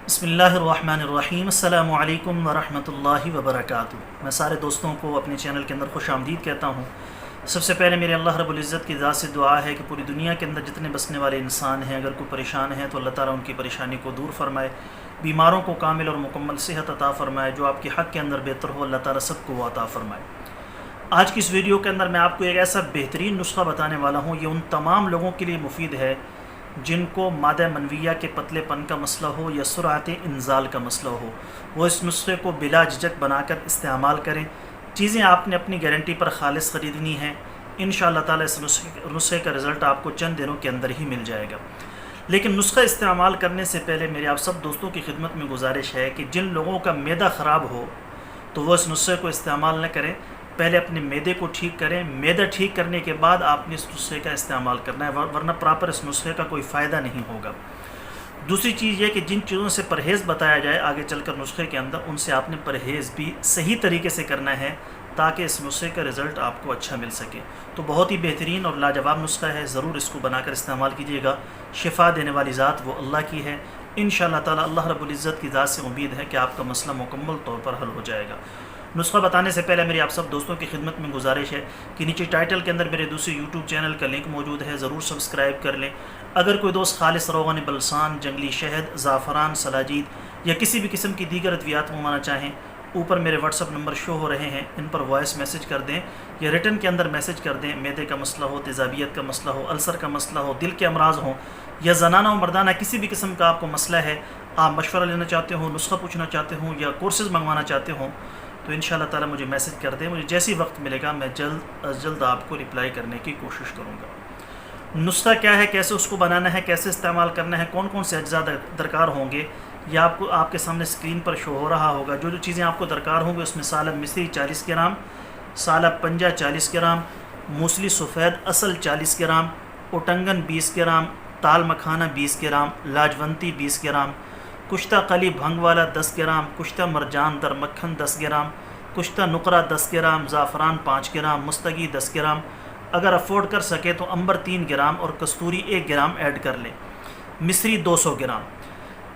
بسم اللہ الرحمن الرحیم۔ السلام علیکم ورحمۃ اللہ وبرکاتہ۔ میں سارے دوستوں کو اپنے چینل کے اندر خوش آمدید کہتا ہوں۔ سب سے پہلے میرے اللہ رب العزت کی ذات سے دعا ہے کہ پوری دنیا کے اندر جتنے بسنے والے انسان ہیں، اگر کوئی پریشان ہیں تو اللہ تعالیٰ ان کی پریشانی کو دور فرمائے، بیماروں کو کامل اور مکمل صحت عطا فرمائے، جو آپ کے حق کے اندر بہتر ہو اللہ تعالیٰ سب کو وہ عطا فرمائے۔ آج کی اس ویڈیو کے اندر میں آپ کو ایک ایسا بہترین نسخہ بتانے والا ہوں، یہ ان تمام لوگوں کے لیے مفید ہے جن کو مادہ منویہ کے پتلے پن کا مسئلہ ہو یا سرعت انزال کا مسئلہ ہو۔ وہ اس نسخے کو بلا جھجک بنا کر استعمال کریں۔ چیزیں آپ نے اپنی گارنٹی پر خالص خریدنی ہیں۔ انشاءاللہ تعالیٰ اس نسخے کا رزلٹ آپ کو چند دنوں کے اندر ہی مل جائے گا۔ لیکن نسخہ استعمال کرنے سے پہلے میری آپ سب دوستوں کی خدمت میں گزارش ہے کہ جن لوگوں کا معدہ خراب ہو تو وہ اس نسخے کو استعمال نہ کریں، پہلے اپنے معدے کو ٹھیک کریں۔ معدہ ٹھیک کرنے کے بعد آپ نے اس نسخے کا استعمال کرنا ہے، ورنہ پراپر اس نسخے کا کوئی فائدہ نہیں ہوگا۔ دوسری چیز یہ کہ جن چیزوں سے پرہیز بتایا جائے آگے چل کر نسخے کے اندر، ان سے آپ نے پرہیز بھی صحیح طریقے سے کرنا ہے تاکہ اس نسخے کا رزلٹ آپ کو اچھا مل سکے۔ تو بہت ہی بہترین اور لاجواب نسخہ ہے، ضرور اس کو بنا کر استعمال کیجیے گا۔ شفا دینے والی ذات وہ اللہ کی ہے۔ انشاءاللہ تعالی اللہ رب العزت کی ذات سے امید ہے کہ آپ کا مسئلہ مکمل طور پر حل ہو جائے گا۔ نسخہ بتانے سے پہلے میری آپ سب دوستوں کی خدمت میں گزارش ہے کہ نیچے ٹائٹل کے اندر میرے دوسرے یوٹیوب چینل کا لنک موجود ہے، ضرور سبسکرائب کر لیں۔ اگر کوئی دوست خالص روغن بلسان، جنگلی شہد، زعفران، سلاجید یا کسی بھی قسم کی دیگر ادویات منگوانا چاہیں، اوپر میرے واٹس ایپ نمبر شو ہو رہے ہیں، ان پر وائس میسج کر دیں یا ریٹن کے اندر میسج کر دیں۔ معدے کا مسئلہ ہو، تیزابیت کا مسئلہ ہو، السر کا مسئلہ ہو، دل کے امراض ہوں یا زنانہ و مردانہ کسی بھی قسم کا آپ کو مسئلہ ہے، آپ مشورہ لینا چاہتے ہوں، نسخہ پوچھنا چاہتے ہوں یا کورسز منگوانا چاہتے ہوں، تو انشاءاللہ تعالی مجھے میسج کر دیں۔ مجھے جیسی وقت ملے گا میں جلد از جلد آپ کو رپلائی کرنے کی کوشش کروں گا۔ نسخہ کیا ہے، کیسے اس کو بنانا ہے، کیسے استعمال کرنا ہے، کون کون سے اجزاء درکار ہوں گے، یہ آپ کے سامنے اسکرین پر شو ہو رہا ہوگا۔ جو چیزیں آپ کو درکار ہوں گے اس میں سالب مصری 40 گرام، سالب پنجہ 40 گرام، موسلی سفید اصل 40 گرام، اوٹنگن 20 گرام، تال مکھانہ 20 گرام، لاجونتی 20 گرام، کشتہ قلی بھنگ والا 10 گرام، کشتہ مرجان در مکھن 10 گرام، کشتہ نقرہ 10 گرام، زعفران 5 گرام، مستگی 10 گرام، اگر افورڈ کر سکے تو عنبر 3 گرام اور کستوری 1 گرام ایڈ کر لیں، مصری 200 گرام۔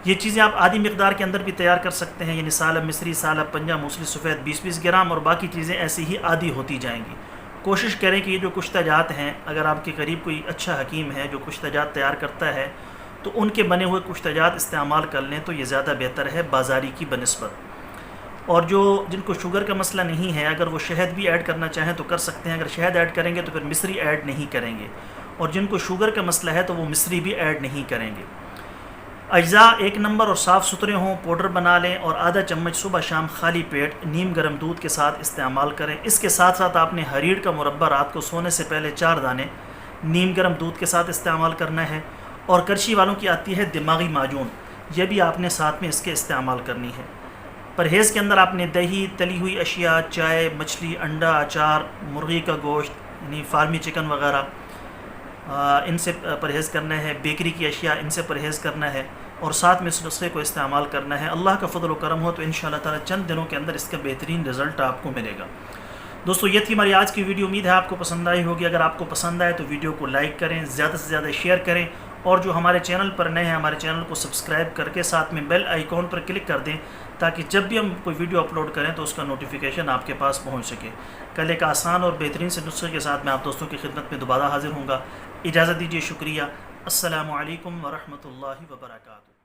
یہ چیزیں آپ آدھی مقدار کے اندر بھی تیار کر سکتے ہیں، یعنی سالب مصری، سالب پنجہ، موسلی سفید 20-20 گرام، اور باقی چیزیں ایسی ہی آدھی ہوتی جائیں گی۔ کوشش کریں کہ یہ جو کشتہ جات ہیں، اگر آپ کے قریب کوئی اچھا حکیم ہے جو کشتہ جات تیار کرتا ہے تو ان کے بنے ہوئے کشتہ جات استعمال کر لیں تو یہ زیادہ بہتر ہے بازاری کی بنسبت۔ اور جن کو شوگر کا مسئلہ نہیں ہے، اگر وہ شہد بھی ایڈ کرنا چاہیں تو کر سکتے ہیں۔ اگر شہد ایڈ کریں گے تو پھر مصری ایڈ نہیں کریں گے، اور جن کو شوگر کا مسئلہ ہے تو وہ مصری بھی ایڈ نہیں کریں گے۔ اجزاء 1 نمبر اور صاف ستھرے ہوں، پاؤڈر بنا لیں اور آدھا چمچ صبح شام خالی پیٹ نیم گرم دودھ کے ساتھ استعمال کریں۔ اس کے ساتھ ساتھ آپ نے ہریڑ کا مربع رات کو سونے سے پہلے 4 دانے نیم گرم دودھ کے ساتھ استعمال کرنا ہے۔ اور کرچی والوں کی آتی ہے دماغی معجون، یہ بھی آپ نے ساتھ میں اس کے استعمال کرنی ہے۔ پرہیز کے اندر آپ نے دہی، تلی ہوئی اشیاء، چائے، مچھلی، انڈا، اچار، مرغی کا گوشت یعنی فارمی چکن وغیرہ، ان سے پرہیز کرنا ہے۔ بیکری کی اشیاء، ان سے پرہیز کرنا ہے، اور ساتھ میں اس نسخے کو استعمال کرنا ہے۔ اللہ کا فضل و کرم ہو تو انشاءاللہ تعالی چند دنوں کے اندر اس کا بہترین رزلٹ آپ کو ملے گا۔ دوستو یہ تھی ہماری آج کی ویڈیو، امید ہے آپ کو پسند آئی ہوگی۔ اگر آپ کو پسند آئے تو ویڈیو کو لائک کریں، زیادہ سے زیادہ شیئر کریں، اور جو ہمارے چینل پر نئے ہیں ہمارے چینل کو سبسکرائب کر کے ساتھ میں بیل آئیکن پر کلک کر دیں تاکہ جب بھی ہم کوئی ویڈیو اپلوڈ کریں تو اس کا نوٹیفیکیشن آپ کے پاس پہنچ سکے۔ کل ایک آسان اور بہترین سے نسخے کے ساتھ میں آپ دوستوں کی خدمت میں دوبارہ حاضر ہوں گا۔ اجازت دیجیے، شکریہ۔ السلام علیکم ورحمۃ اللہ وبرکاتہ۔